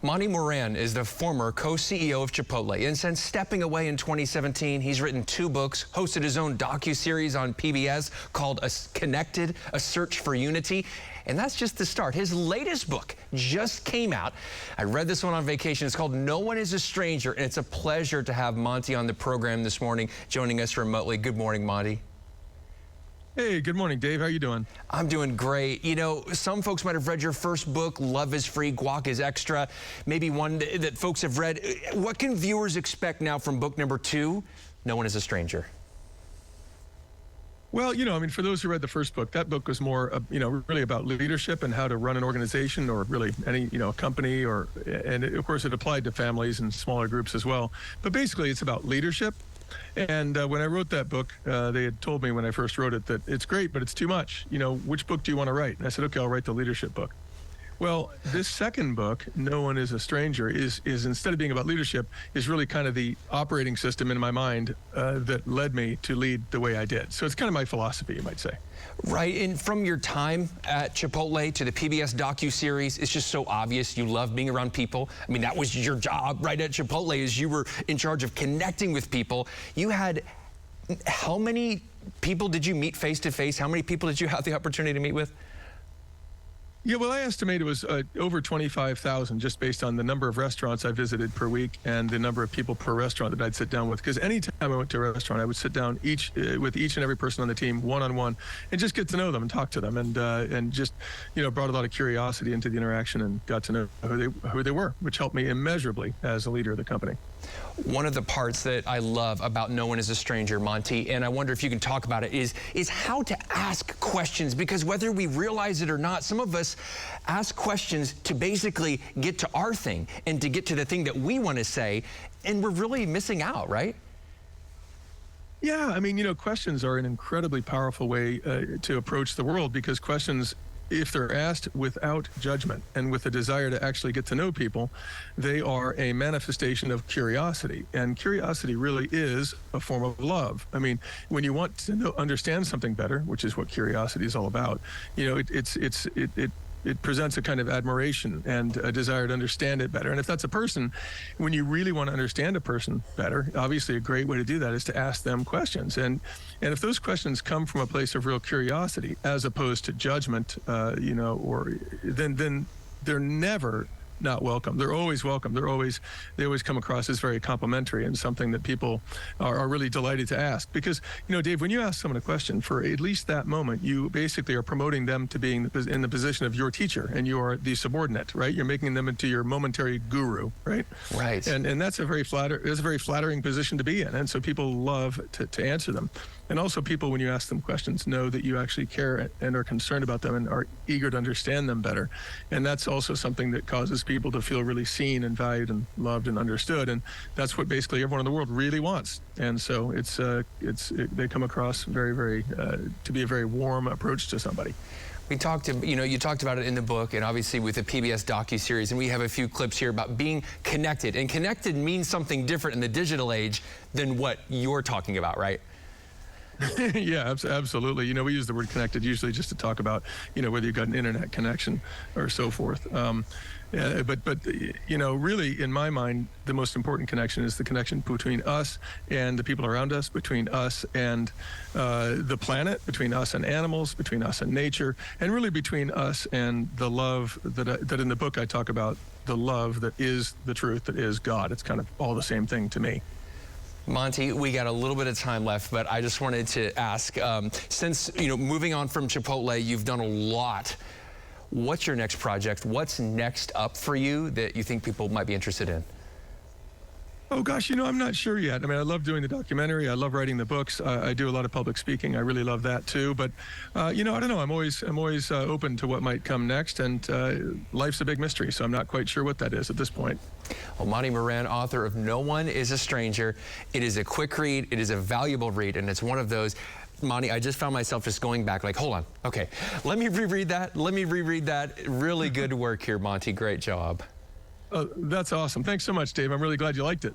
Monty Moran is the former co-CEO of Chipotle, and since stepping away in 2017, he's written 2 books, hosted his own docu-series on PBS called Connected, A Search for Unity, and that's just the start. His latest book just came out. I read this one on vacation. It's called No One is a Stranger, and it's a pleasure to have Monty on the program this morning, joining us remotely. Good morning, Monty. Hey, good morning, Dave. How you doing? I'm doing great. You know, some folks might have read your first book, Love is Free, Guac is Extra, maybe one that folks have read. What can viewers expect now from book number 2, No One is a Stranger? Well, I mean, for those who read the first book, that book was more, really about leadership and how to run an organization or really any, company and of course it applied to families and smaller groups as well. But basically it's about leadership. And when I wrote that book, they had told me when I first wrote it that it's great, but it's too much. Which book do you want to write? And I said, okay, I'll write the leadership book. Well, this second book, No One is a Stranger, is instead of being about leadership, is really kind of the operating system in my mind that led me to lead the way I did. So it's kind of my philosophy, you might say. Right, and from your time at Chipotle to the PBS docu-series, it's just so obvious you love being around people. I mean, that was your job right at Chipotle, is you were in charge of connecting with people. You had, how many people did you meet face to face? How many people did you have the opportunity to meet with? Yeah, well, I estimate it was over 25,000 just based on the number of restaurants I visited per week and the number of people per restaurant that I'd sit down with. Because anytime I went to a restaurant, I would sit down with each and every person on the team one-on-one and just get to know them and talk to them and just, brought a lot of curiosity into the interaction and got to know who they were, which helped me immeasurably as a leader of the company. One of the parts that I love about No One is a Stranger, Monty, and I wonder if you can talk about it, is how to ask questions, because whether we realize it or not, some of us ask questions to basically get to our thing and to get to the thing that we want to say, and we're really missing out, right? Yeah, I mean, questions are an incredibly powerful way to approach the world, because questions, if they're asked without judgment and with a desire to actually get to know people, they are a manifestation of curiosity. And curiosity really is a form of love. I mean, when you want to understand something better, which is what curiosity is all about, it presents a kind of admiration and a desire to understand it better. And if that's a person, when you really want to understand a person better, obviously a great way to do that is to ask them questions. And if those questions come from a place of real curiosity, as opposed to judgment, then they're never not welcome. They're always welcome. They always come across as very complimentary and something that people are really delighted to ask. Because, Dave, when you ask someone a question, for at least that moment, you basically are promoting them to being in the position of your teacher, and you are the subordinate, right? You're making them into your momentary guru, right? Right. And that's a very flattering position to be in. And so people love to answer them. And also people, when you ask them questions, know that you actually care and are concerned about them and are eager to understand them better. And that's also something that causes people to feel really seen and valued and loved and understood. And that's what basically everyone in the world really wants. And so they come across very, to be a very warm approach to somebody. We talked, you talked about it in the book and obviously with the PBS docu-series, and we have a few clips here about being connected. And connected means something different in the digital age than what you're talking about, right? Yeah, absolutely. We use the word connected usually just to talk about, whether you've got an internet connection or so forth. But really, in my mind, the most important connection is the connection between us and the people around us, between us and the planet, between us and animals, between us and nature, and really between us and the love that in the book I talk about, the love that is the truth, that is God. It's kind of all the same thing to me. Monty, we got a little bit of time left, but I just wanted to ask, since, moving on from Chipotle, you've done a lot. What's your next project? What's next up for you that you think people might be interested in? Oh, gosh, I'm not sure yet. I mean, I love doing the documentary. I love writing the books. I do a lot of public speaking. I really love that, too. But, I don't know. I'm always open to what might come next. And life's a big mystery, so I'm not quite sure what that is at this point. Well, Monty Moran, author of No One is a Stranger. It is a quick read. It is a valuable read. And it's one of those, Monty, I just found myself just going back like, hold on. Okay, let me reread that. Let me reread that. Really good work here, Monty. Great job. That's awesome. Thanks so much, Dave. I'm really glad you liked it.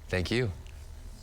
Thank you.